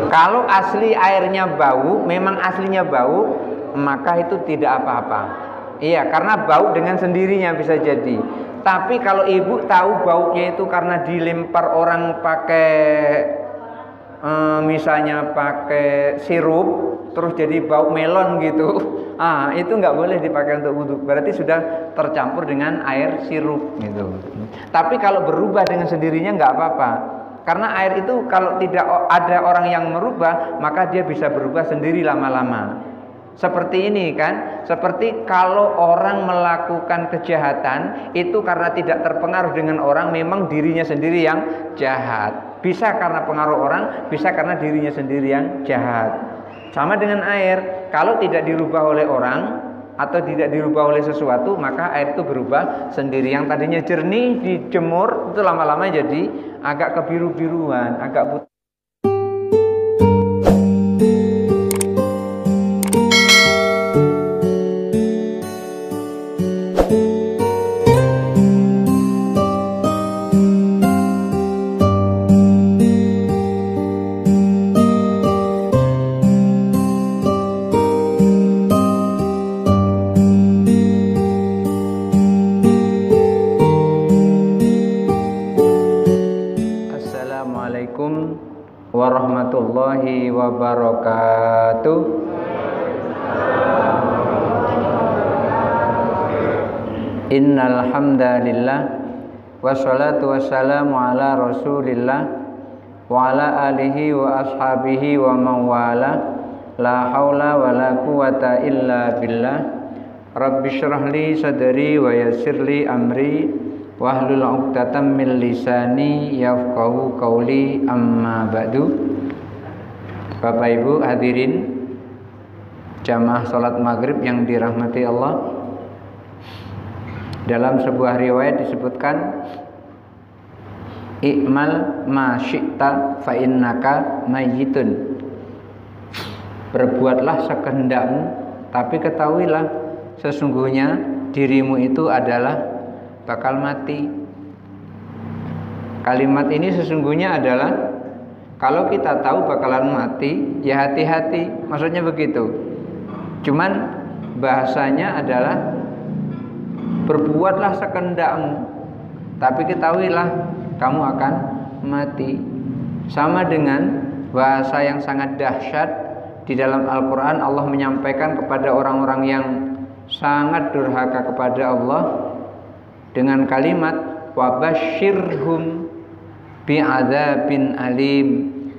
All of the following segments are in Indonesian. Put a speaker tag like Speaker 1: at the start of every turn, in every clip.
Speaker 1: Kalau asli airnya bau, memang aslinya bau, maka itu tidak apa-apa. Iya, karena bau dengan sendirinya bisa jadi. Tapi kalau ibu tahu baunya itu karena dilempar orang pakai misalnya pakai sirup, terus jadi bau melon gitu, itu nggak boleh dipakai untuk wudhu. Berarti sudah tercampur dengan air sirup gitu. Tapi kalau berubah dengan sendirinya nggak apa-apa. Karena air itu kalau tidak ada orang yang merubah, maka dia bisa berubah sendiri lama-lama. Seperti ini kan, seperti kalau orang melakukan kejahatan itu karena tidak terpengaruh dengan orang, memang dirinya sendiri yang jahat. Bisa karena pengaruh orang, bisa karena dirinya sendiri yang jahat. Sama dengan air, kalau tidak dirubah oleh orang atau tidak dirubah oleh sesuatu, maka air itu berubah sendiri. Yang tadinya jernih dijemur itu lama-lama jadi agak kebiru-biruan, agak putih. Warahmatullahi wabarakatuh. Innal hamdalillah wassalatu wassalamu ala Rasulillah wa ala alihi wa ashabihi wa man wala. La haula wala quwata illa billah. Rabbi shrah li sadri wa yassir li amri wahlul 'uqdatam min lisani yafqahu qauli, amma ba'du. Bapak Ibu hadirin jamaah salat maghrib yang dirahmati Allah, dalam sebuah riwayat disebutkan i'mal ma syi'ta fa innaka mayyitun. Berbuatlah sekehendakmu, tapi ketahuilah sesungguhnya dirimu itu adalah bakal mati. Kalimat ini sesungguhnya adalah kalau kita tahu bakalan mati, ya hati-hati. Maksudnya begitu. Cuman bahasanya adalah berbuatlah sekehendakmu, tapi ketahuilah kamu akan mati. Sama dengan bahasa yang sangat dahsyat di dalam Al-Quran. Allah menyampaikan kepada orang-orang yang sangat durhaka kepada Allah dengan kalimat wabasyirhum bi'adzabin alim,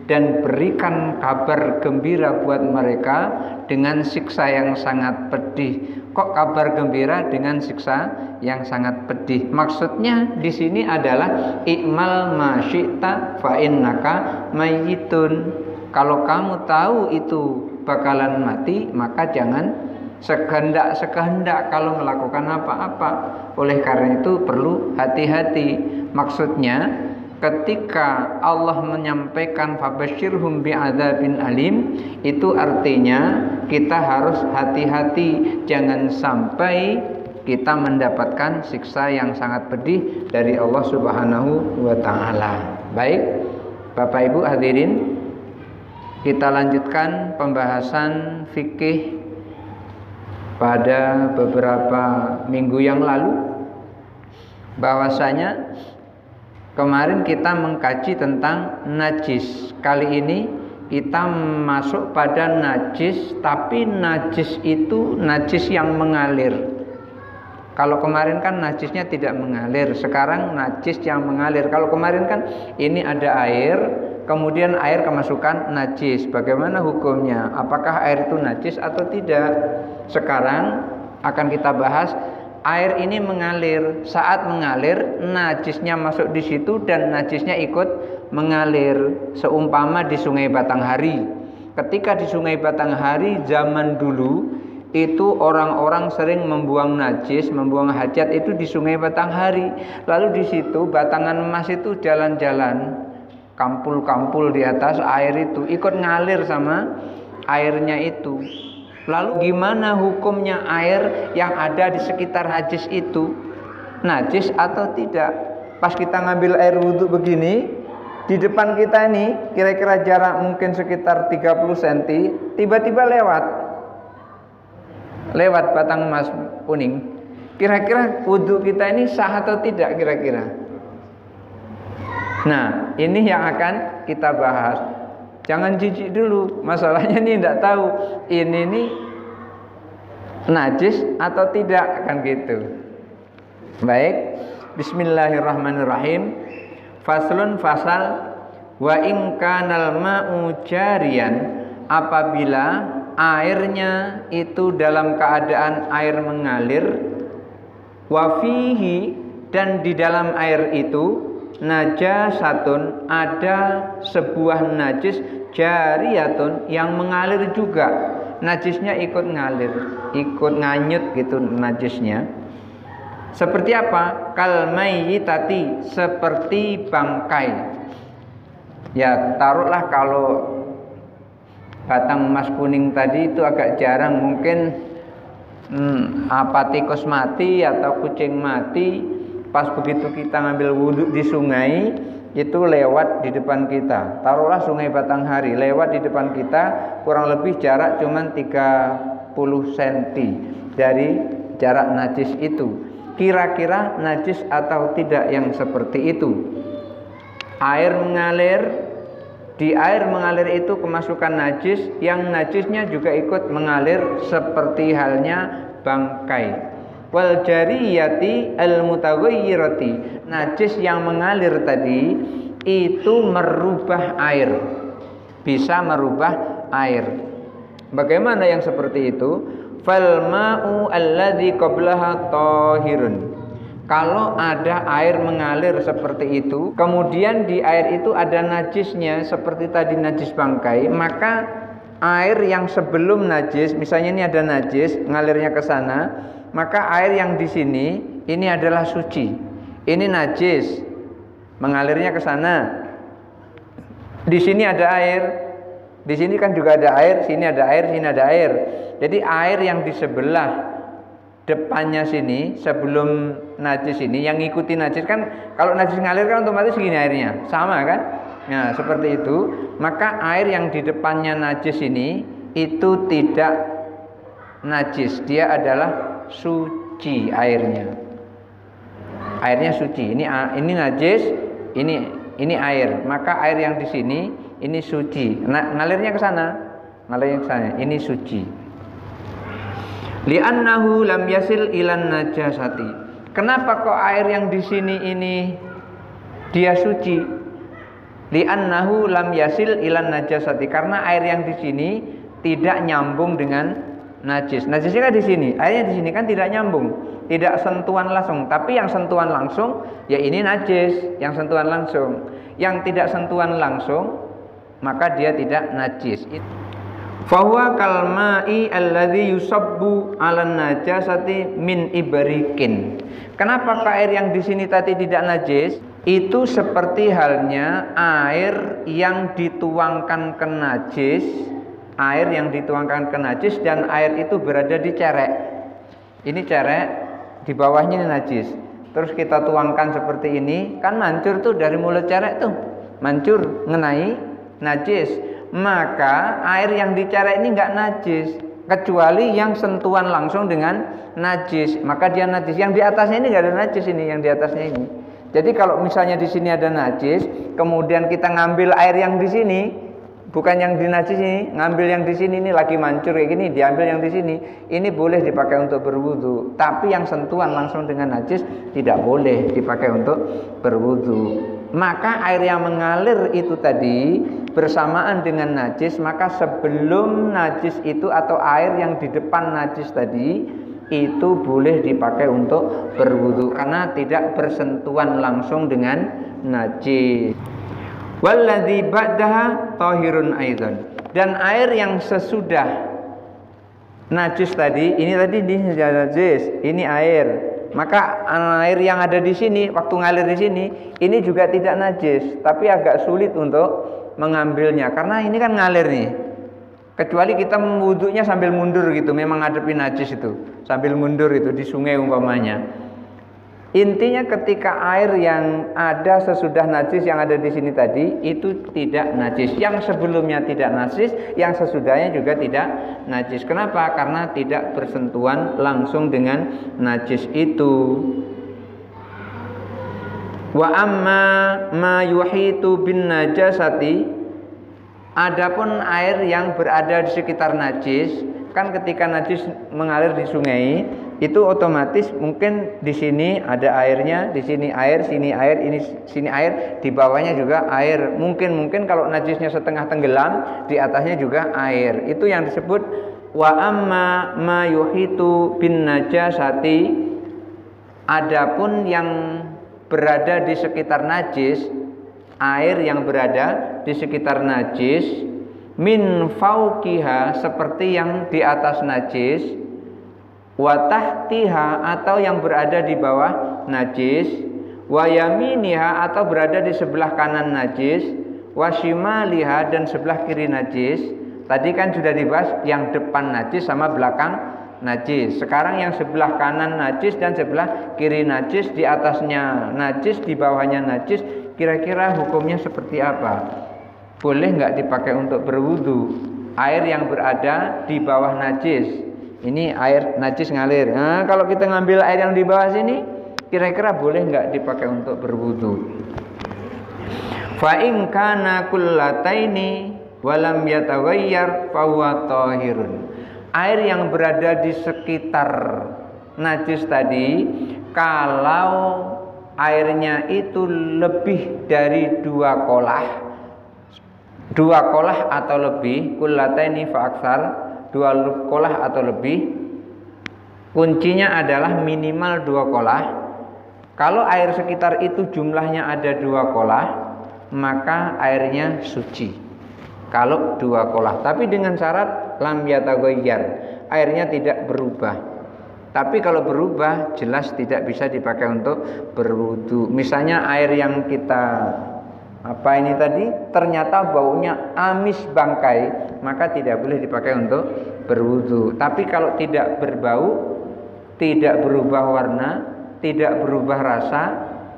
Speaker 1: dan berikan kabar gembira buat mereka dengan siksa yang sangat pedih. Kok kabar gembira dengan siksa yang sangat pedih? Maksudnya di sini adalah i'mal ma syi'ta fa innaka mayyitun. Kalau kamu tahu itu bakalan mati, maka jangan sekehendak kalau melakukan apa-apa. Oleh karena itu perlu hati-hati. Maksudnya ketika Allah menyampaikan fabasyirhum bi'adzabin alim, itu artinya kita harus hati-hati, jangan sampai kita mendapatkan siksa yang sangat pedih dari Allah Subhanahu wa taala. Baik, Bapak Ibu hadirin, kita lanjutkan pembahasan fikih pada beberapa minggu yang lalu. Bahwasanya kemarin kita mengkaji tentang najis. Kali ini kita masuk pada najis, tapi najis itu najis yang mengalir. Kalau kemarin kan najisnya tidak mengalir, sekarang najis yang mengalir. Kalau kemarin kan ini ada air, kemudian air kemasukan najis. Bagaimana hukumnya? Apakah air itu najis atau tidak? Sekarang akan kita bahas air ini mengalir. Saat mengalir, najisnya masuk di situ dan najisnya ikut mengalir. Seumpama di Sungai Batanghari. Ketika di Sungai Batanghari zaman dulu itu orang-orang sering membuang najis, membuang hajat itu di Sungai Batanghari. Lalu di situ Batangan Mas itu jalan-jalan, kampul-kampul di atas air itu ikut ngalir sama airnya itu. Lalu gimana hukumnya air yang ada di sekitar najis itu? Najis atau tidak? Pas kita ngambil air wudhu begini, di depan kita ini kira-kira jarak mungkin sekitar 30 cm, tiba-tiba lewat batang emas kuning. Kira-kira wudhu kita ini sah atau tidak kira-kira? Nah, ini yang akan kita bahas. Jangan jijik dulu, masalahnya nih tidak tahu ini nih najis atau tidak, kan gitu. Baik, bismillahirrahmanirrahim. Faslun fasal, wa in kanal ma'u jariyan, apabila airnya itu dalam keadaan air mengalir, wa fihi, dan di dalam air itu najasatun, ada sebuah najis, jariyatun, yang mengalir juga. Najisnya ikut ngalir, ikut nganyut gitu najisnya. Seperti apa? Kal mayyitati, seperti bangkai. Ya, taruhlah kalau batang emas kuning tadi itu agak jarang, mungkin apa tikus mati atau kucing mati, pas begitu kita ngambil wudhu di sungai itu lewat di depan kita. Taruhlah sungai Batanghari lewat di depan kita, kurang lebih jarak cuman 30 cm dari jarak najis itu. Kira-kira najis atau tidak yang seperti itu? Air mengalir, di air mengalir itu kemasukan najis, yang najisnya juga ikut mengalir seperti halnya bangkai. Wal jariyati al mutaghayyirati, najis yang mengalir tadi itu merubah air, bisa merubah air. Bagaimana yang seperti itu? Fal ma'u alladzi qablaha tahirun. Kalau ada air mengalir seperti itu, kemudian di air itu ada najisnya seperti tadi najis bangkai, maka air yang sebelum najis, misalnya ini ada najis ngalirnya ke sana, maka air yang di sini ini adalah suci. Ini najis mengalirnya ke sana. Di sini ada air. Di sini kan juga ada air, sini ada air, sini ada air. Jadi air yang di sebelah depannya sini sebelum najis ini yang ngikuti najis, kan kalau najis ngalir kan otomatis gini airnya, sama kan? Nah, seperti itu, maka air yang di depannya najis ini itu tidak najis, dia adalah suci airnya. Airnya suci. Ini najis, ini air. Maka air yang di sini ini suci. Nah, ngalirnya ke sana. Ngalirnya ke sana. Ini suci. Li'annahu lam yasil ilan najasati. Kenapa kok air yang di sini ini dia suci? Li'annahu lam yasil ilan najasati. Karena air yang di sini tidak nyambung dengan najis. Najisnya kan di sini, airnya di sini kan tidak nyambung, tidak sentuhan langsung. Tapi yang sentuhan langsung, ya ini najis. Yang sentuhan langsung. Yang tidak sentuhan langsung, maka dia tidak najis. Fahuwa kalma'i alladhi yusabbu 'alan najasati min ibrikin. Kenapa air yang di sini tadi tidak najis? Itu seperti halnya air yang dituangkan ke najis, air yang dituangkan ke najis dan air itu berada di cerek. Ini cerek, di bawahnya ini najis. Terus kita tuangkan seperti ini, kan mancur tuh dari mulut cerek tuh, mancur ngenai najis. Maka air yang dicerek ini enggak najis, kecuali yang sentuhan langsung dengan najis, maka dia najis. Yang di atasnya ini enggak ada najis, ini yang di atasnya ini. Jadi kalau misalnya di sini ada najis, kemudian kita ngambil air yang di sini, bukan yang di najis ini, ngambil yang di sini, ini lagi mancur kayak gini, diambil yang di sini, ini boleh dipakai untuk berwudu. Tapi yang sentuhan langsung dengan najis tidak boleh dipakai untuk berwudu. Maka air yang mengalir itu tadi bersamaan dengan najis, maka sebelum najis itu atau air yang di depan najis tadi itu boleh dipakai untuk berwudu karena tidak bersentuhan langsung dengan najis. Walladzi ba'daha tahirun aidan. Dan air yang sesudah najis tadi, ini najis, ini air. Maka air yang ada di sini waktu ngalir di sini ini juga tidak najis, tapi agak sulit untuk mengambilnya karena ini kan ngalir nih. Kecuali kita wudhunya sambil mundur gitu, memang ngadepin najis itu, sambil mundur itu di sungai umpamanya. Intinya ketika air yang ada sesudah najis yang ada di sini tadi itu tidak najis. Yang sebelumnya tidak najis, yang sesudahnya juga tidak najis. Kenapa? Karena tidak bersentuhan langsung dengan najis itu. Wa amma ma yuhitu bin najasati, adapun air yang berada di sekitar najis, kan ketika najis mengalir di sungai itu otomatis mungkin di sini ada airnya, di sini air, sini air, ini sini air, di bawahnya juga air. Mungkin kalau najisnya setengah tenggelam, di atasnya juga air. Itu yang disebut wa amma ma yuhitu bin najasati. Adapun yang berada di sekitar najis, air yang berada di sekitar najis, min fauqiha, seperti yang di atas najis, wa tahtiha, atau yang berada di bawah najis, wa yaminiha, atau berada di sebelah kanan najis, wa shimaliha, dan sebelah kiri najis. Tadi kan sudah dibahas yang depan najis sama belakang najis. Sekarang yang sebelah kanan najis dan sebelah kiri najis, di atasnya najis, di bawahnya najis. Kira-kira hukumnya seperti apa? Boleh nggak dipakai untuk berwudu? Air yang berada di bawah najis, ini air najis ngalir. Nah, kalau kita ngambil air yang di bawah sini, kira-kira boleh nggak dipakai untuk berwudu? Fa in kana kullataini walam yataghayyar fa huwa tahirun. Air yang berada di sekitar najis tadi, kalau airnya itu lebih dari 2 kolah atau lebih, kullataini fa aksar, 2 kolah atau lebih, kuncinya adalah minimal 2 kolah. Kalau air sekitar itu jumlahnya ada 2 kolah, maka airnya suci. Kalau 2 kolah, tapi dengan syarat lam yataghayyar, airnya tidak berubah. Tapi kalau berubah jelas tidak bisa dipakai untuk berwudu. Misalnya air yang kita ini tadi ternyata baunya amis bangkai, maka tidak boleh dipakai untuk berwudu. Tapi kalau tidak berbau, tidak berubah warna, tidak berubah rasa,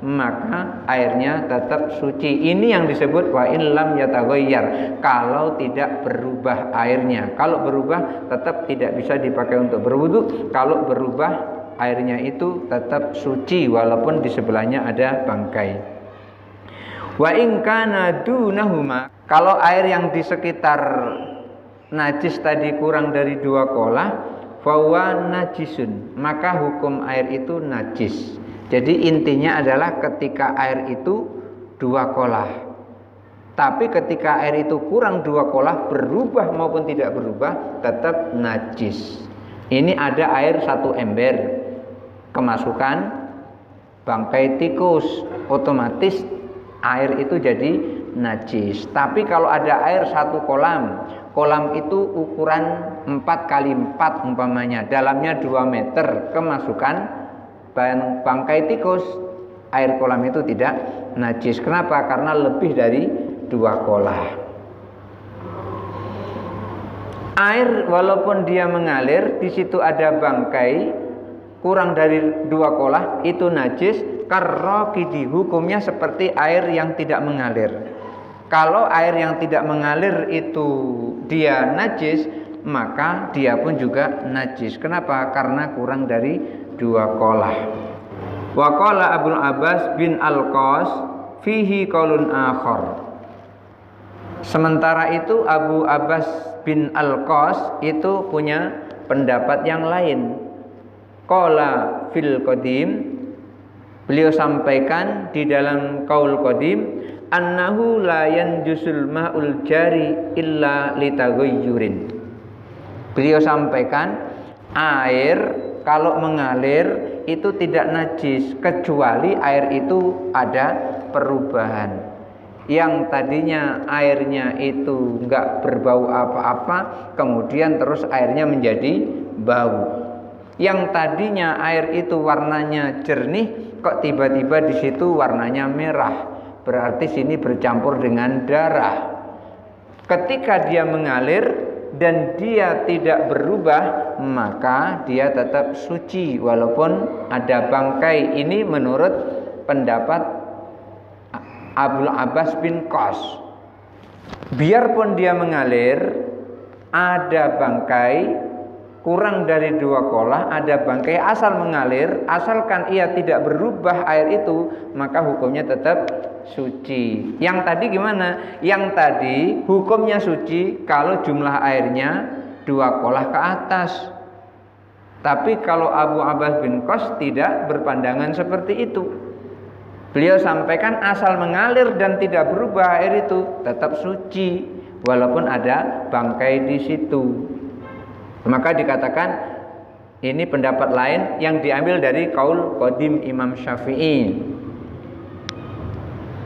Speaker 1: maka airnya tetap suci. Ini yang disebut wa in lam yataghayyar, kalau tidak berubah airnya. Kalau berubah tetap tidak bisa dipakai untuk berwudu. Kalau berubah airnya itu tetap suci walaupun di sebelahnya ada bangkai. Wa in kana dunahuma, kalau air yang di sekitar najis tadi kurang dari 2 kolah, fa huwa najisun, maka hukum air itu najis. Jadi intinya adalah ketika air itu 2 kolah. Tapi ketika air itu kurang 2 kolah, berubah maupun tidak berubah, tetap najis. Ini ada air 1 ember, kemasukan bangkai tikus, otomatis air itu jadi najis. Tapi kalau ada air 1 kolam itu ukuran 4x4 umpamanya, dalamnya 2 meter, kemasukan bangkai tikus, air kolam itu tidak najis. Kenapa? Karena lebih dari 2 kolah. Air walaupun dia mengalir, di situ ada bangkai kurang dari 2 kolah, itu najis. Karraqidi, hukumnya seperti air yang tidak mengalir. Kalau air yang tidak mengalir itu dia najis, maka dia pun juga najis. Kenapa? Karena kurang dari 2 kolah. Wa qala Abu Abbas bin Al-Qas fihi qaulun akhar. Sementara itu Abu Abbas bin Al-Qas itu punya pendapat yang lain. Qala fil qadim, beliau sampaikan di dalam qaul qadim, annahu la yanjusul ma'ul jari illa litaghayyurin. Beliau sampaikan air kalau mengalir itu tidak najis kecuali air itu ada perubahan. Yang tadinya airnya itu enggak berbau apa-apa, kemudian terus airnya menjadi bau. Yang tadinya air itu warnanya jernih, kok tiba-tiba di situ warnanya merah. Berarti sini bercampur dengan darah. Ketika dia mengalir, dan dia tidak berubah, maka dia tetap suci walaupun ada bangkai. Ini menurut pendapat Abul Abbas bin Qas. Biarpun dia mengalir, ada bangkai, kurang dari 2 kolah, ada bangkai, asal mengalir, asalkan ia tidak berubah air itu, maka hukumnya tetap suci. Yang tadi gimana? Yang tadi hukumnya suci kalau jumlah airnya 2 kolah ke atas. Tapi kalau Abu Abbas bin Qas tidak berpandangan seperti itu. Beliau sampaikan asal mengalir dan tidak berubah air itu tetap suci walaupun ada bangkai di situ. Maka dikatakan ini pendapat lain yang diambil dari qaul qadim Imam Syafi'i.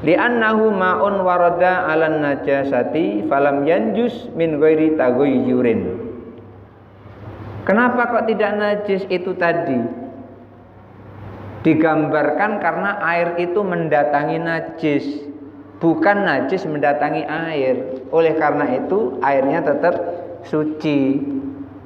Speaker 1: Li'annahu ma'un warada 'alan najasati falam yanjus min ghairi taghayyurin. Kenapa kok tidak najis itu tadi? Digambarkan karena air itu mendatangi najis, bukan najis mendatangi air. Oleh karena itu airnya tetap suci.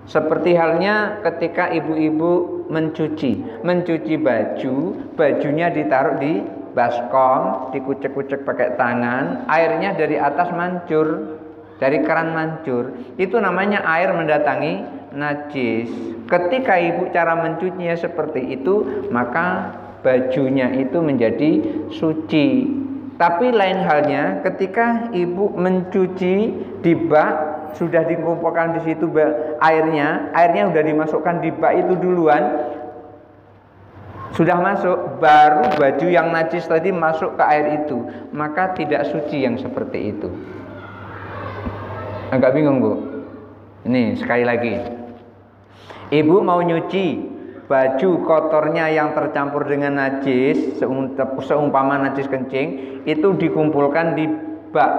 Speaker 1: Seperti halnya ketika ibu-ibu mencuci baju, bajunya ditaruh di baskom, dikucek-kucek pakai tangan, airnya dari atas mancur, dari keran mancur. Itu namanya air mendatangi najis. Ketika ibu cara mencucinya seperti itu, maka bajunya itu menjadi suci. Tapi lain halnya ketika ibu mencuci di bak, sudah dikumpulkan di situ airnya sudah dimasukkan di bak itu duluan, sudah masuk, baru baju yang najis tadi masuk ke air itu, maka tidak suci yang seperti itu. Agak bingung, Bu? Ini sekali lagi. Ibu mau nyuci baju kotornya yang tercampur dengan najis, seumpama najis kencing, itu dikumpulkan di bak,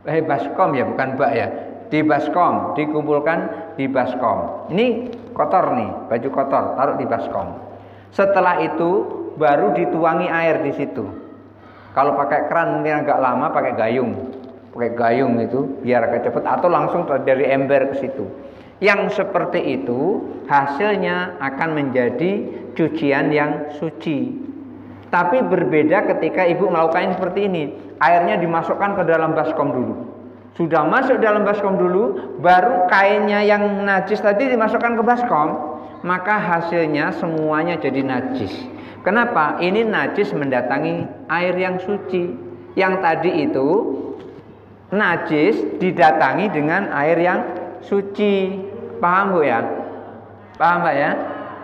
Speaker 1: baskom ya, bukan bak ya, di baskom, dikumpulkan di baskom. Ini kotor nih, baju kotor, taruh di baskom. Setelah itu baru dituangi air di situ. Kalau pakai keran mungkin agak lama, pakai gayung itu biar agak cepat, atau langsung dari ember ke situ. Yang seperti itu hasilnya akan menjadi cucian yang suci. Tapi berbeda ketika ibu melakukan seperti ini. Airnya dimasukkan ke dalam baskom dulu. Sudah masuk dalam baskom dulu, baru kainnya yang najis tadi dimasukkan ke baskom, maka hasilnya semuanya jadi najis. Kenapa? Ini najis mendatangi air yang suci. Yang tadi itu najis didatangi dengan air yang suci. Paham, Bu ya? Paham, Pak ya?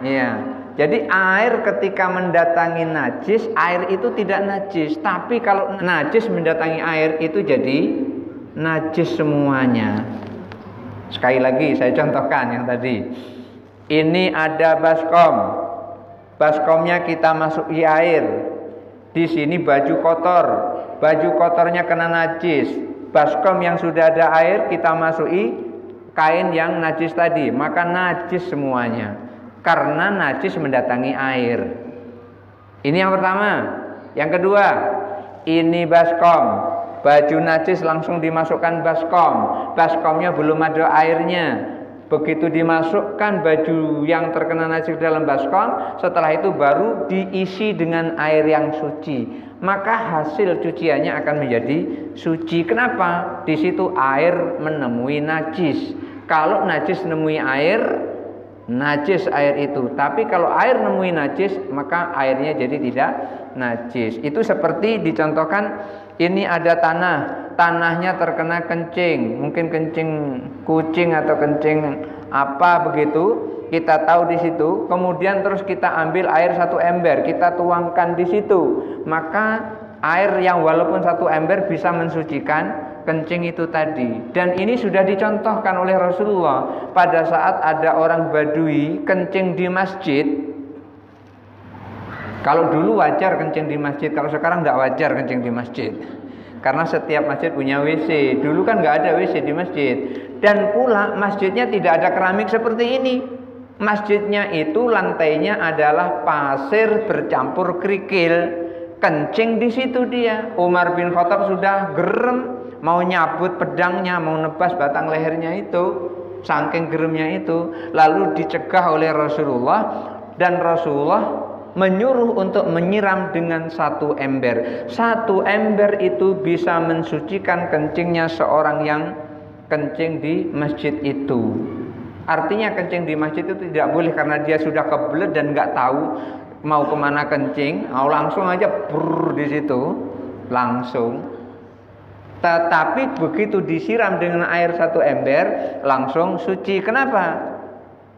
Speaker 1: Iya. Jadi air ketika mendatangi najis, air itu tidak najis. Tapi kalau najis mendatangi air itu jadi najis semuanya. Sekali lagi saya contohkan yang tadi. Ini ada baskom. Baskomnya kita masuki air. Di sini baju kotor. Baju kotornya kena najis. Baskom yang sudah ada air kita masuki kain yang najis tadi, maka najis semuanya karena najis mendatangi air. Ini yang pertama. Yang kedua, ini baskom, baju najis langsung dimasukkan baskom, baskomnya belum ada airnya. Begitu dimasukkan baju yang terkena najis dalam baskom, setelah itu baru diisi dengan air yang suci, maka hasil cuciannya akan menjadi suci. Kenapa? Di situ air menemui najis. Kalau najis nemui air, najis air itu. Tapi kalau air nemui najis, maka airnya jadi tidak najis. Itu seperti dicontohkan, ini ada tanahnya terkena kencing, mungkin kencing kucing atau kencing apa begitu, kita tahu di situ. Kemudian terus kita ambil air 1 ember, kita tuangkan di situ, maka air yang walaupun 1 ember bisa mensucikan kencing itu tadi. Dan ini sudah dicontohkan oleh Rasulullah pada saat ada orang Badui kencing di masjid. Kalau dulu wajar kencing di masjid, kalau sekarang tidak wajar kencing di masjid, karena setiap masjid punya WC. Dulu kan nggak ada WC di masjid. Dan pula masjidnya tidak ada keramik seperti ini. Masjidnya itu lantainya adalah pasir bercampur kerikil. Kencing di situ dia. Umar bin Khattab sudah gerem. mau nyabut pedangnya, mau nebas batang lehernya itu, saking geremnya itu, lalu dicegah oleh Rasulullah, dan Rasulullah menyuruh untuk menyiram dengan satu ember. Satu ember itu bisa mensucikan kencingnya seorang yang kencing di masjid itu. Artinya kencing di masjid itu tidak boleh karena dia sudah kebelet dan nggak tahu mau kemana kencing, mau langsung aja brrr di situ, langsung. Tetapi begitu disiram dengan air satu ember, langsung suci. Kenapa?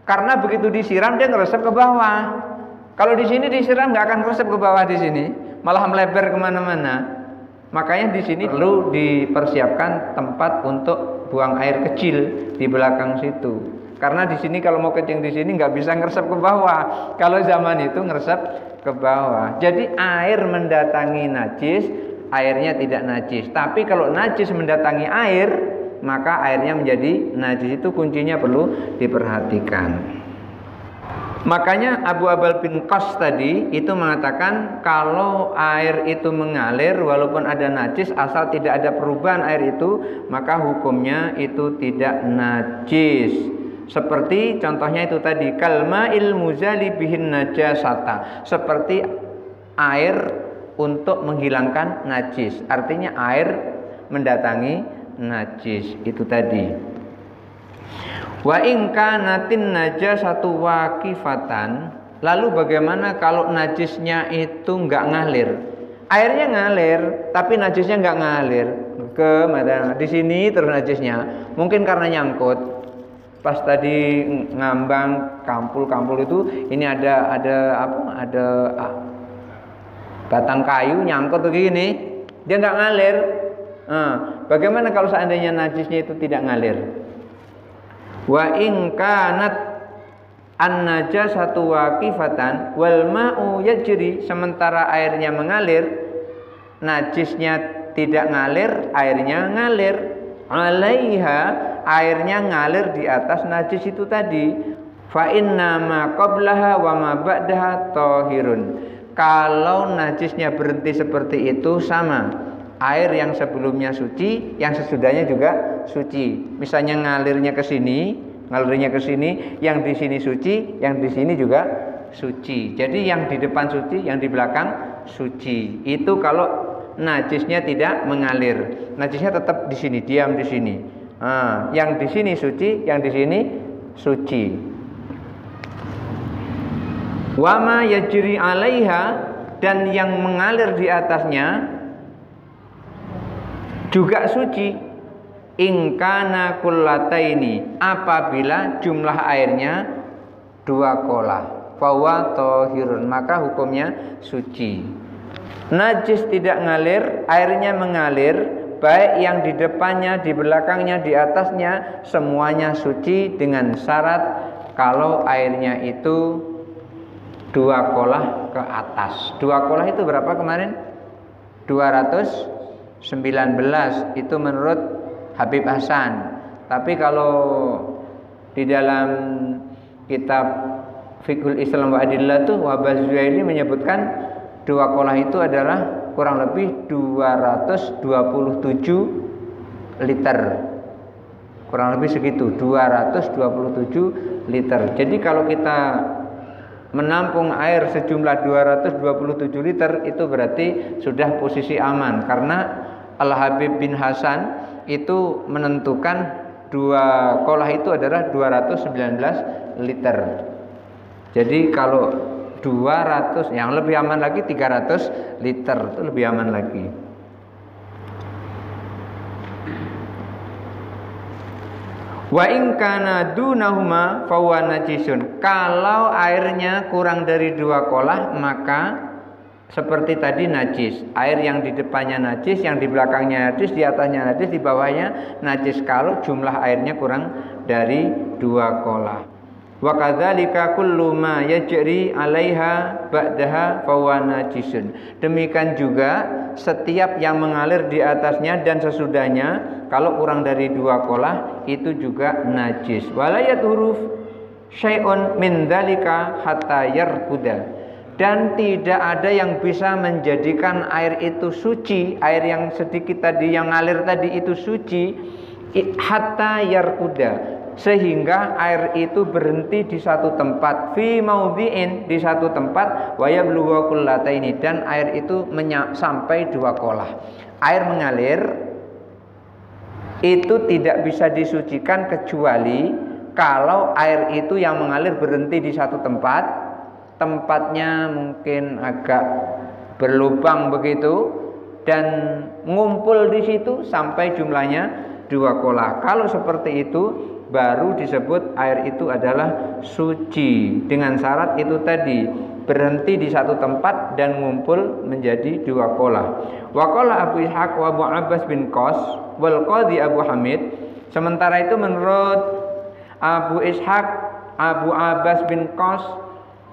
Speaker 1: Karena begitu disiram dia ngeresep ke bawah. Kalau di sini disiram nggak akan ngeresep ke bawah di sini, malah melebar kemana-mana. Makanya di sini perlu dipersiapkan tempat untuk buang air kecil di belakang situ. Karena di sini kalau mau kencing di sini nggak bisa ngeresep ke bawah. Kalau zaman itu ngeresep ke bawah. Jadi air mendatangi najis, airnya tidak najis. Tapi kalau najis mendatangi air, maka airnya menjadi najis. Itu kuncinya perlu diperhatikan. Makanya Abu Abal bin Qas tadi itu mengatakan kalau air itu mengalir walaupun ada najis, asal tidak ada perubahan air itu, maka hukumnya itu tidak najis. Seperti contohnya itu tadi, kalma'il muzali bihin najasata, seperti air untuk menghilangkan najis. Artinya air mendatangi najis itu tadi. Wa in kanatin najasatu waqifatan, lalu bagaimana kalau najisnya itu enggak ngalir? Airnya ngalir, tapi najisnya enggak ngalir ke mana? Di sini terus najisnya. Mungkin karena nyangkut. Pas tadi ngambang kampul-kampul itu, ini ada batang kayu nyangkut begini, dia enggak ngalir. Bagaimana kalau seandainya najisnya itu tidak ngalir? Wa in kanat an-najasatu waqifatan wal ma'u yajri, sementara airnya mengalir, najisnya tidak ngalir, airnya ngalir. Alaiha, airnya ngalir di atas najis itu tadi. Fa inna ma qablaha wa ma ba'daha tahirun. Kalau najisnya berhenti seperti itu sama. Air yang sebelumnya suci, yang sesudahnya juga suci. Misalnya ngalirnya ke sini, yang di sini suci, yang di sini juga suci. Jadi yang di depan suci, yang di belakang suci. Itu kalau najisnya tidak mengalir. Najisnya tetap di sini, diam di sini. Yang di sini suci, yang di sini suci. Wama yajri 'alaiha, dan yang mengalir di atasnya juga suci. Ingkana kullataini, apabila jumlah airnya 2 kolah, fawa tohirun, maka hukumnya suci. Najis tidak ngalir, airnya mengalir, baik yang di depannya, di belakangnya, di atasnya, semuanya suci dengan syarat kalau airnya itu 2 kolah ke atas. 2 kolah itu berapa kemarin? 219 itu menurut Habib Hasan. Tapi kalau di dalam kitab Fiqhul Islam wa Adillah tuh Wahbah Zuhaili menyebutkan 2 kolah itu adalah kurang lebih 227 liter. Kurang lebih segitu, 227 liter. Jadi kalau kita menampung air sejumlah 227 liter, itu berarti sudah posisi aman. Karena Al-Habib bin Hasan itu menentukan 2 kolah itu adalah 219 liter. Jadi kalau 200, yang lebih aman lagi 300 liter, itu lebih aman lagi. Wa in kana dunahuma fahuwa najisun. Kalau airnya kurang dari 2 kolah, maka seperti tadi najis. Air yang di depannya najis, yang di belakangnya najis, di atasnya najis, di bawahnya najis kalau jumlah airnya kurang dari 2 kolah. Wa kadzalika kullu ma yajri 'alaiha ba'daha fahuwa najisun. Demikian juga setiap yang mengalir di atasnya dan sesudahnya kalau kurang dari 2 kolah itu juga najis. Wala yadhuruf syai'un min dzalika hatta yarkuda. dan tidak ada yang bisa menjadikan air itu suci, air yang sedikit tadi yang ngalir tadi itu suci, hatta yarkuda, sehingga air itu berhenti di satu tempat, fi maudhi'in, di satu tempat, wa yablugha qullataini, dan air itu sampai 2 kolah. Air mengalir itu tidak bisa disucikan kecuali kalau air itu yang mengalir berhenti di satu tempat, tempatnya mungkin agak berlubang begitu, dan ngumpul di situ sampai jumlahnya 2 kolah. Kalau seperti itu baru disebut air itu adalah suci, dengan syarat itu tadi, berhenti di satu tempat dan ngumpul menjadi 2 kolah. Wa qala Abu Ishaq wa Abu Abbas bin Qas wal Qadhi Abu Hamid. Sementara itu menurut Abu Ishaq, Abu Abbas bin Qas,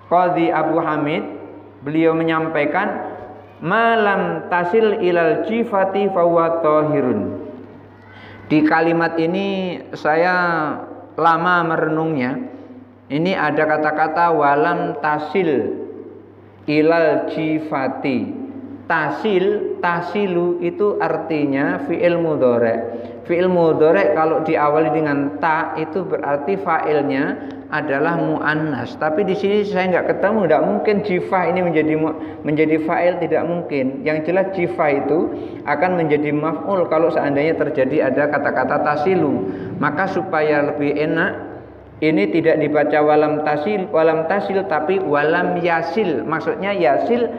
Speaker 1: Qadhi Abu Hamid, beliau menyampaikan malam tasil ilal jifati fahuwa tahirun. Di kalimat ini saya lama merenungnya. Ini ada kata-kata walam tasil ilal jifati. Tasil, tasilu itu artinya fi'il mudhari'. Fi'il mudhari' kalau diawali dengan ta itu berarti fa'ilnya adalah muannas. Tapi di sini saya nggak ketemu, tidak mungkin jifah ini menjadi fa'il, tidak mungkin. Yang jelas jifah itu akan menjadi maf'ul kalau seandainya terjadi ada kata-kata tasilu. Maka supaya lebih enak, ini tidak dibaca walam tasil tapi walam yasil. Maksudnya yasil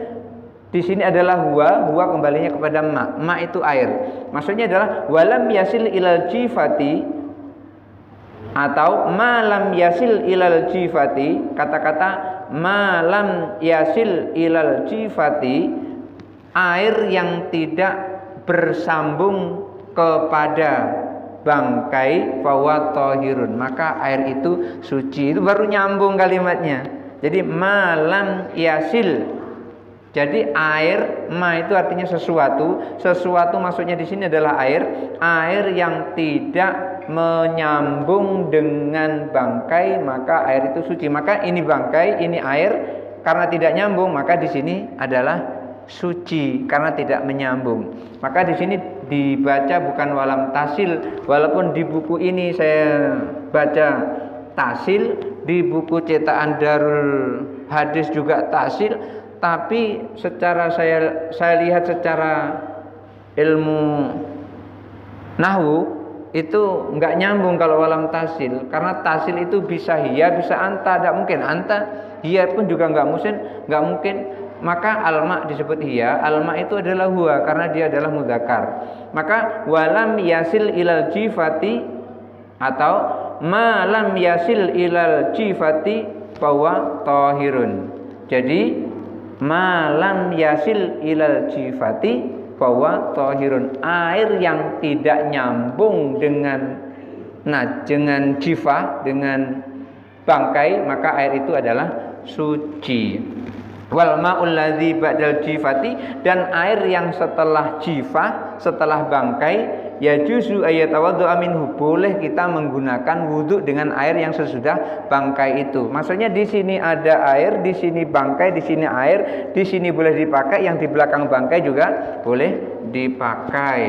Speaker 1: di sini adalah huwa kembalinya kepada ma itu air. Maksudnya adalah walam yasil ilal jifati atau malam yasil ilal jifati. Kata-kata malam yasil ilal jifati, air yang tidak bersambung kepada bangkai fahuwa tahirun, maka air itu suci. Itu baru nyambung kalimatnya. Jadi malam yasil, jadi air, ma itu artinya sesuatu. Sesuatu maksudnya di sini adalah air yang tidak menyambung dengan bangkai, maka air itu suci. Maka ini bangkai, ini air, karena tidak nyambung, maka di sini adalah suci karena tidak menyambung. Maka di sini dibaca bukan walam tasil, walaupun di buku ini saya baca tasil, di buku cetakan Darul Hadis juga tasil. Tapi secara saya lihat secara ilmu nahwu itu enggak nyambung kalau walam tasil, karena tasil itu bisa hiya bisa anta, tidak mungkin anta, hiya pun juga enggak mungkin. Maka alma disebut hiya, alma itu adalah huwa karena dia adalah mudzakkar. Maka walam yasil ilal jifati atau ma lam yasil ilal jifati fahuwa tahirun. Jadi malam yasil ilal jifati fahuwa tahirun, air yang tidak nyambung dengan jifah, dengan bangkai, maka air itu adalah suci. Wal ma'ul ladzi ba'dal jifati, dan air yang setelah jifah, setelah bangkai, ya juzu ayatawaddu'a minhu, boleh kita menggunakan wudhu dengan air yang sesudah bangkai itu. Maksudnya di sini ada air, di sini bangkai, di sini air, di sini boleh dipakai, yang di belakang bangkai juga boleh dipakai.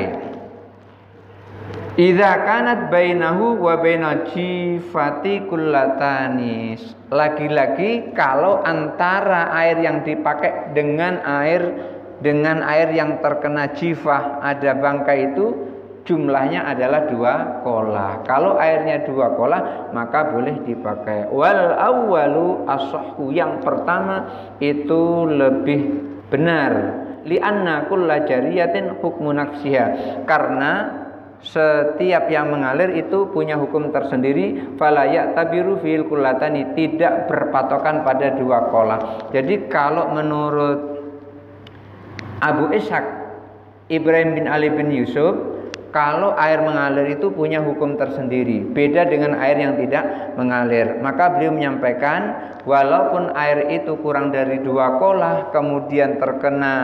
Speaker 1: Idza kanat bainahu wa baina jifati kullatani. Lagi-lagi kalau antara air yang dipakai dengan air yang terkena jifah ada bangkai itu jumlahnya adalah 2 kolah. Kalau airnya 2 kolah maka boleh dipakai. Wal awwalu as-sahhu, yang pertama itu lebih benar. Li'anna kulla jariyatin hukmu nafsiha, karena setiap yang mengalir itu punya hukum tersendiri. Fala ya'tabiru fil kullatani, tidak berpatokan pada 2 kolah. Jadi kalau menurut Abu Ishaq Ibrahim bin Ali bin Yusuf, kalau air mengalir itu punya hukum tersendiri, beda dengan air yang tidak mengalir. Maka beliau menyampaikan walaupun air itu kurang dari 2 kolah kemudian terkena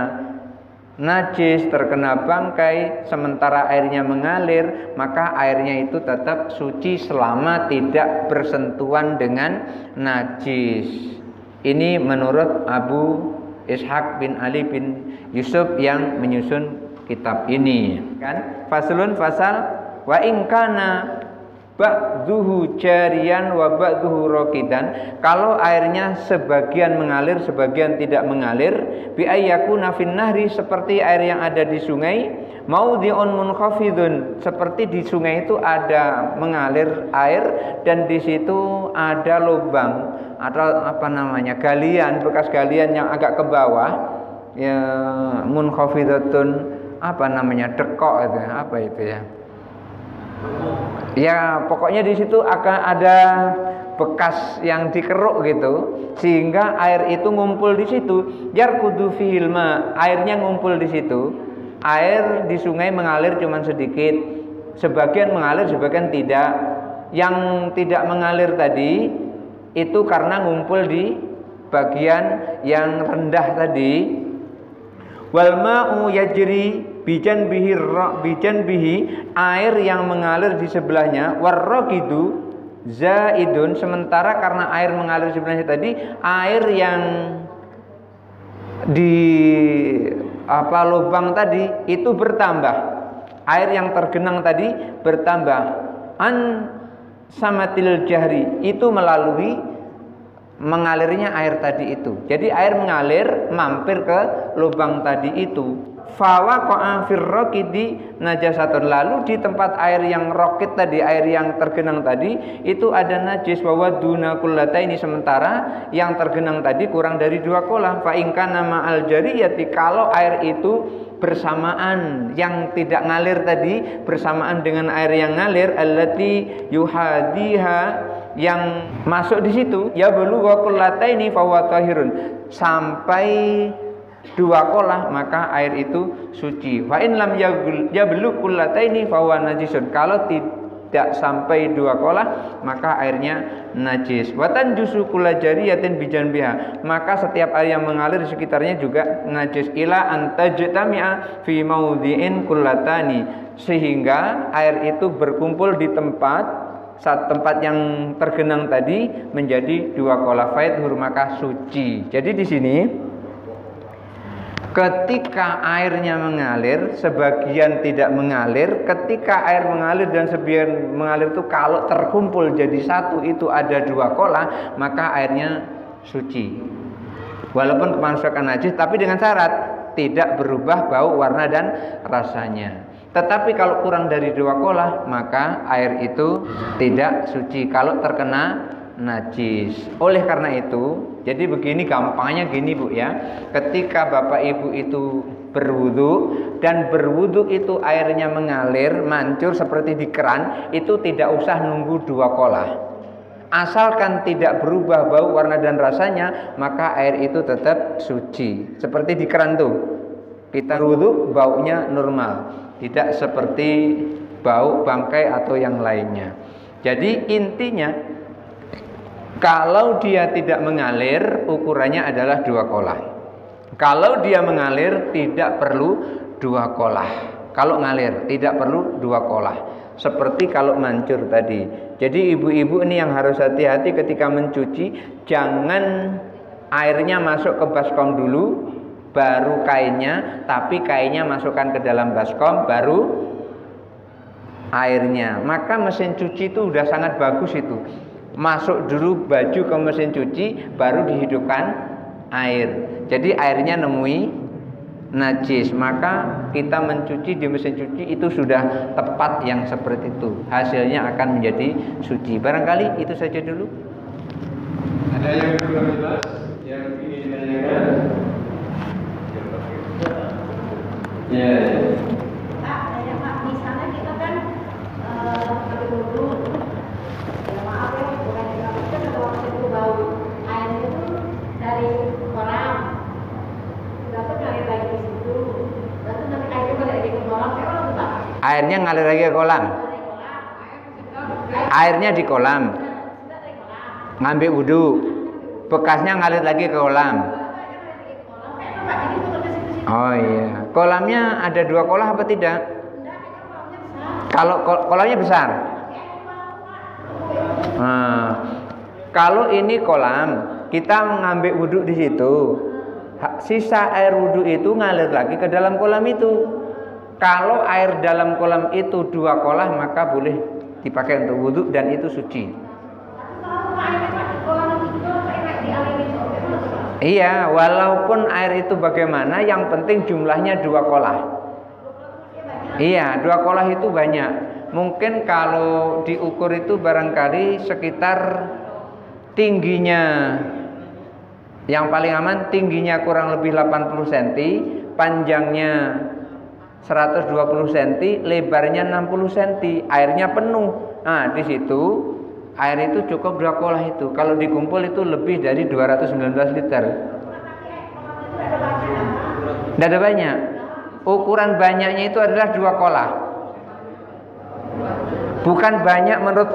Speaker 1: najis, terkena bangkai, sementara airnya mengalir, maka airnya itu tetap suci selama tidak bersentuhan dengan najis. Ini menurut Abu Ishaq bin Ali bin Yusuf yang menyusun kitab ini kan. Faslun fasal wa in kana ba'dhuhu jariyan wa ba'dhuhu raqidan, kalau airnya sebagian mengalir sebagian tidak mengalir, bi ayyakuna fin nahri, seperti air yang ada di sungai, maudhi'un munkhafidun, seperti di sungai itu ada mengalir air dan di situ ada lubang atau apa namanya, galian, bekas galian yang agak ke bawah, ya munkhafidatun, apa namanya, dekok itu, apa itu ya? Ya pokoknya di situ akan ada bekas yang dikeruk gitu, sehingga air itu ngumpul di situ. Yarkudu fil ma, airnya ngumpul di situ. Air di sungai mengalir cuma sedikit, sebagian mengalir sebagian tidak. Yang tidak mengalir tadi itu karena ngumpul di bagian yang rendah tadi. Wal ma'u yajri bijan bihi, air yang mengalir di sebelahnya, warraqidu zaidun, sementara karena air mengalir di sebelahnya tadi, air yang di lubang tadi itu bertambah, air yang tergenang tadi bertambah. An samatil jahri, itu melalui mengalirnya air tadi itu. Jadi air mengalir mampir ke lubang tadi itu. Fawaqa'a fir raqidi najasatun, lalu di tempat air yang raqid tadi, air yang tergenang tadi itu ada najis. Wa waduna kullataini, sementara yang tergenang tadi kurang dari 2 kolah. Fa in kana ma'al jariyati, kalau air itu bersamaan, yang tidak ngalir tadi bersamaan dengan air yang ngalir, allati yuhadiha, yang masuk di situ, ya bulugha kullataini fa huwa tahirun, sampai 2 kolah maka air itu suci. Fa in lam yablugh kullataini fa huwa najisun, kalau tidak sampai 2 kolah maka airnya najis. Wa tanjusu kullajariyatin bijanbiha, maka setiap air yang mengalir di sekitarnya juga najis. Ila antajtami'a fi maudhi'in kullatani, sehingga air itu berkumpul di tempat yang tergenang tadi menjadi 2 kolah, faidhur, maka suci. Jadi di sini ketika airnya mengalir, sebagian tidak mengalir. Ketika air mengalir dan sebagian mengalir itu kalau terkumpul jadi satu, itu ada 2 kolah, maka airnya suci. Walaupun kemasukan najis, tapi dengan syarat tidak berubah bau, warna dan rasanya. Tetapi kalau kurang dari 2 kolah, maka air itu tidak suci kalau terkena najis. Oleh karena itu, jadi begini gampangnya gini Bu ya. Ketika Bapak Ibu itu berwudu, dan berwudu itu airnya mengalir, mancur seperti di keran, itu tidak usah nunggu 2 kolah. Asalkan tidak berubah bau, warna dan rasanya, maka air itu tetap suci. Seperti di keran tuh, kita wudu baunya normal, tidak seperti bau bangkai atau yang lainnya. Jadi intinya, kalau dia tidak mengalir, ukurannya adalah 2 kolah. Kalau dia mengalir, tidak perlu 2 kolah. Kalau ngalir, tidak perlu 2 kolah. Seperti kalau mancur tadi. Jadi ibu-ibu ini yang harus hati-hati ketika mencuci. Jangan airnya masuk ke baskom dulu, baru kainnya. Tapi kainnya masukkan ke dalam baskom, baru airnya. Maka mesin cuci itu udah sangat bagus itu. Masuk dulu baju ke mesin cuci, baru dihidupkan air. Jadi airnya nemui najis, maka kita mencuci di mesin cuci itu sudah tepat yang seperti itu. Hasilnya akan menjadi suci. Barangkali itu saja dulu.
Speaker 2: Ada yang belum jelas yang ingin ditanyakan? Ya.
Speaker 3: Pak, misalnya kita kan berwudu. Maaf ya, bukan kita kalau itu bau air itu dari kolam, lalu ngalir lagi di situ, lalu nanti airnya balik lagi ke kolam, emang itu Pak?
Speaker 1: Airnya ngalir lagi ke kolam. Airnya di kolam. Ngambil wudu, bekasnya ngalir lagi ke kolam. Oh iya, kolamnya ada 2 kolah apa tidak? Kalau kolamnya besar. Nah, kalau ini kolam kita mengambil wudhu di situ, sisa air wudhu itu ngalir lagi ke dalam kolam itu. Kalau air dalam kolam itu 2 kolah, maka boleh dipakai untuk wudhu dan itu suci. Iya, walaupun air itu bagaimana, yang penting jumlahnya 2 kolah. Iya, 2 kolah itu banyak. Mungkin kalau diukur itu barangkali sekitar tingginya, yang paling aman tingginya kurang lebih 80 cm, panjangnya 120 cm, lebarnya 60 cm, airnya penuh. Nah, di situ air itu cukup 2 kolah itu. Kalau dikumpul itu lebih dari 219 liter. Tidak ada banyak. Ukuran banyaknya itu adalah 2 kolah. Bukan banyak menurut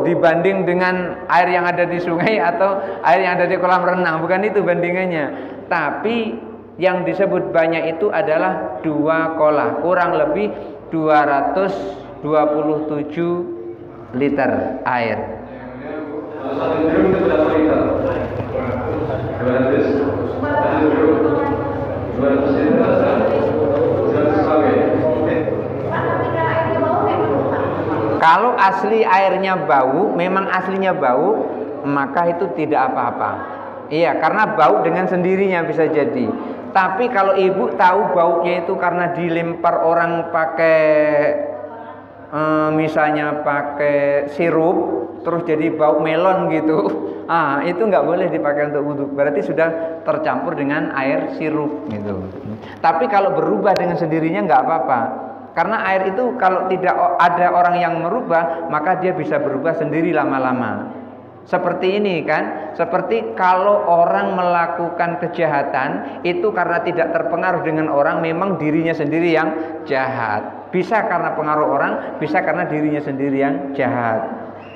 Speaker 1: dibanding dengan air yang ada di sungai atau air yang ada di kolam renang, bukan itu bandingannya. Tapi yang disebut banyak itu adalah 2 kolah, kurang lebih 227 liter air. Kalau asli airnya bau, memang aslinya bau, maka itu tidak apa-apa. Iya, karena bau dengan sendirinya bisa jadi. Tapi kalau ibu tahu baunya itu karena dilempar orang pakai misalnya pakai sirup, terus jadi bau melon gitu, itu nggak boleh dipakai untuk wudhu. Berarti sudah tercampur dengan air sirup gitu. Tapi kalau berubah dengan sendirinya nggak apa-apa. Karena air itu kalau tidak ada orang yang merubah, maka dia bisa berubah sendiri lama-lama. Seperti ini kan, seperti kalau orang melakukan kejahatan itu karena tidak terpengaruh dengan orang, memang dirinya sendiri yang jahat. Bisa karena pengaruh orang, bisa karena dirinya sendiri yang jahat.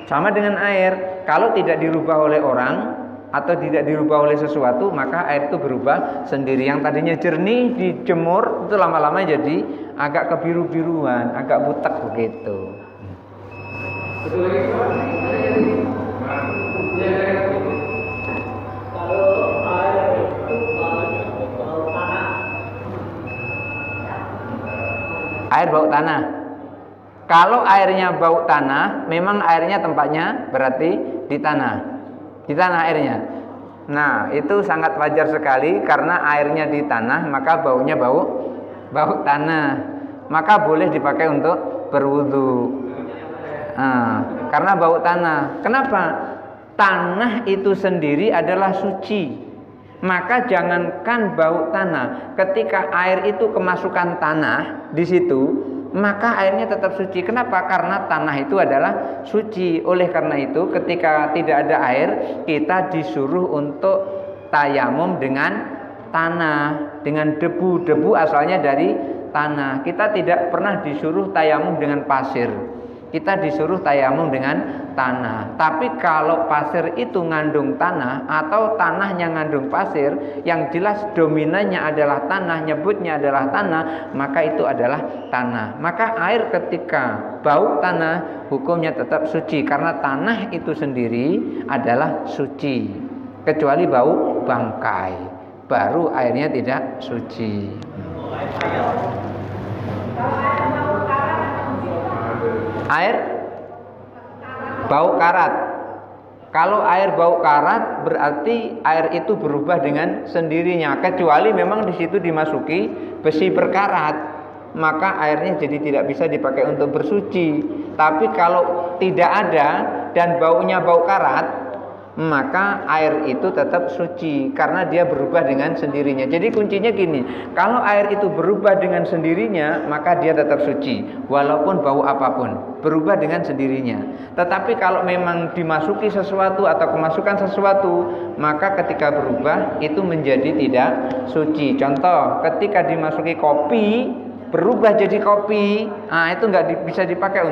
Speaker 1: Sama dengan air, kalau tidak dirubah oleh orang atau tidak dirubah oleh sesuatu, maka air itu berubah sendiri. Yang tadinya jernih dijemur itu lama-lama jadi agak kebiru-biruan, agak butek begitu.
Speaker 2: Betul lagi Pak? Kalau air itu bau tanah.
Speaker 1: Air bau tanah. Kalau airnya bau tanah, memang airnya tempatnya berarti di tanah. Di tanah airnya. Nah, itu sangat wajar sekali karena airnya di tanah, maka baunya bau tanah. Maka boleh dipakai untuk berwudu. Karena bau tanah. Kenapa? Tanah itu sendiri adalah suci. Maka jangankan bau tanah, ketika air itu kemasukan tanah di situ, maka airnya tetap suci. Kenapa? Karena tanah itu adalah suci. Oleh karena itu, ketika tidak ada air, kita disuruh untuk tayamum dengan tanah, dengan debu. Debu asalnya dari tanah. Kita tidak pernah disuruh tayamum dengan pasir. Kita disuruh tayamum dengan tanah. Tapi kalau pasir itu ngandung tanah atau tanahnya ngandung pasir, yang jelas dominannya adalah tanah, nyebutnya adalah tanah, maka itu adalah tanah. Maka air ketika bau tanah hukumnya tetap suci karena tanah itu sendiri adalah suci. Kecuali bau bangkai, baru airnya tidak suci. Air bau karat. Kalau air bau karat berarti air itu berubah dengan sendirinya, kecuali memang di situ dimasuki besi berkarat, maka airnya jadi tidak bisa dipakai untuk bersuci. Tapi kalau tidak ada dan baunya bau karat, maka air itu tetap suci karena dia berubah dengan sendirinya. Jadi kuncinya gini, kalau air itu berubah dengan sendirinya, maka dia tetap suci walaupun bau apapun, berubah dengan sendirinya. Tetapi kalau memang dimasuki sesuatu atau kemasukan sesuatu, maka ketika berubah itu menjadi tidak suci. Contoh, ketika dimasuki kopi, berubah jadi kopi, itu nggak bisa dipakai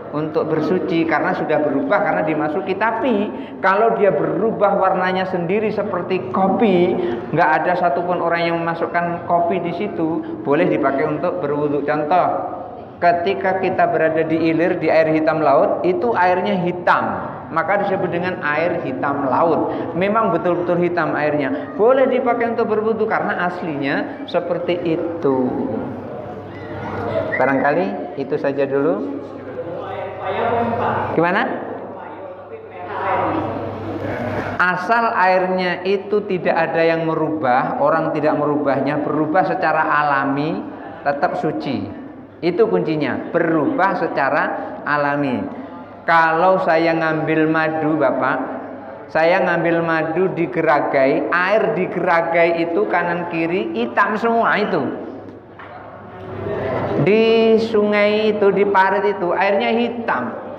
Speaker 1: untuk bersuci karena sudah berubah karena dimasuki. Tapi kalau dia berubah warnanya sendiri seperti kopi, nggak ada satupun orang yang memasukkan kopi di situ, boleh dipakai untuk berwudu. Contoh, ketika kita berada di Ilir, di air hitam laut, itu airnya hitam. maka disebut dengan air hitam laut. Memang betul-betul hitam airnya. Boleh dipakai untuk berwudu karena aslinya seperti itu. Barangkali itu saja dulu. Gimana? Asal airnya itu tidak ada yang merubah, orang tidak merubahnya, berubah secara alami, tetap suci. Itu kuncinya, berubah secara alami. Kalau saya ngambil madu, Bapak, saya ngambil madu di geragai, air di geragai itu kanan kiri hitam semua itu. Di sungai itu, di parit itu, airnya hitam.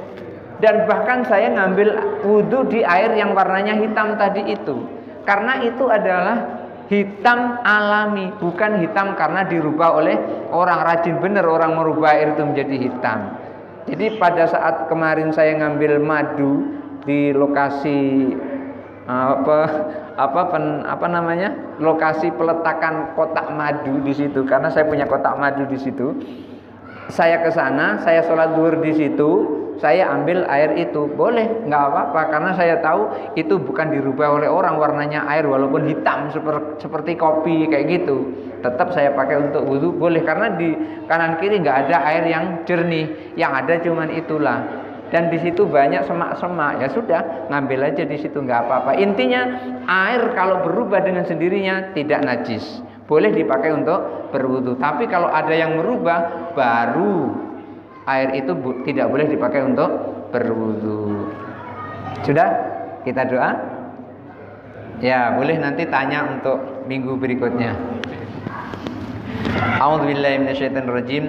Speaker 1: Dan bahkan saya ngambil wudhu di air yang warnanya hitam tadi itu. Karena itu adalah hitam alami, bukan hitam karena dirubah oleh orang. Rajin bener orang merubah air itu menjadi hitam. Jadi pada saat kemarin saya ngambil madu di lokasi lokasi peletakan kotak madu di situ, karena saya punya kotak madu di situ. Saya ke sana, saya sholat zuhur di situ, saya ambil air itu, boleh, nggak apa-apa, karena saya tahu itu bukan dirubah oleh orang warnanya air walaupun hitam seperti kopi kayak gitu. Tetap saya pakai untuk wudhu, boleh, karena di kanan kiri nggak ada air yang jernih, yang ada cuman itulah. Dan di situ banyak semak-semak, ya sudah, ngambil aja di situ, nggak apa-apa. Intinya air kalau berubah dengan sendirinya tidak najis, boleh dipakai untuk berwudu. Tapi kalau ada yang merubah, baru air itu tidak boleh dipakai untuk berwudu. Sudah? Kita doa? Ya, boleh nanti tanya untuk minggu berikutnya. A'udzubillahi minasyaitonirrajim.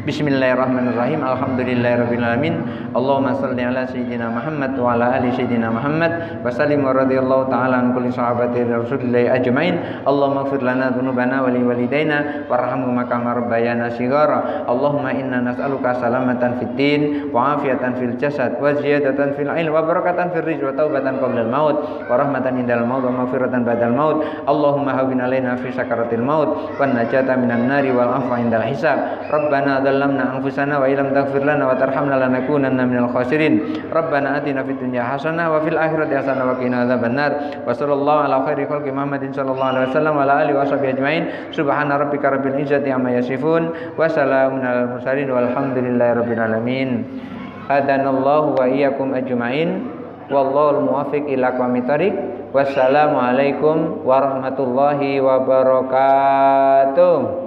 Speaker 1: Bismillahirrahmanirrahim. Alhamdulillahirabbil alamin. Allahumma shalli ala sayyidina Muhammad wa ala ali sayyidina Muhammad wa sallim wa radhiyallahu ta'ala an kulli sahabati Rasulillah ajmain. Allahumma ighfir lana dzunubana wa li walidaina warhamhuma kama rabbayana shighara. Allahumma inna nas'aluka salamatan fid din wa afiatan fil jasad wa ziyadatan fil ilm wa barakatan fil rizq wa taubatan qabla al maut wa rahmatan indal maut wa maghfiratan ba'dal maut. Allahumma hawwin alaina fi sakaratil maut wan najata minan nari wal afwa indal hisab. Rabbana ظلمنا أنفسنا وإن لم تغفر لنا وترحمنا لنكونن من الخاسرين. ربنا آتنا في الدنيا حسنة وفي الآخرة حسنة وقنا عذاب النار. وصلى الله على خير خلق محمد صلى الله عليه وسلم وعلى آله وصحبه أجمعين. سبحان ربك رب العزة عما يصفون وسلام على المرسلين والحمد لله رب العالمين. هدانا الله وإياكم أجمعين والله الموفق إلى أقوم الطريق. Wassalamualaikum warahmatullahi wabarakatuh.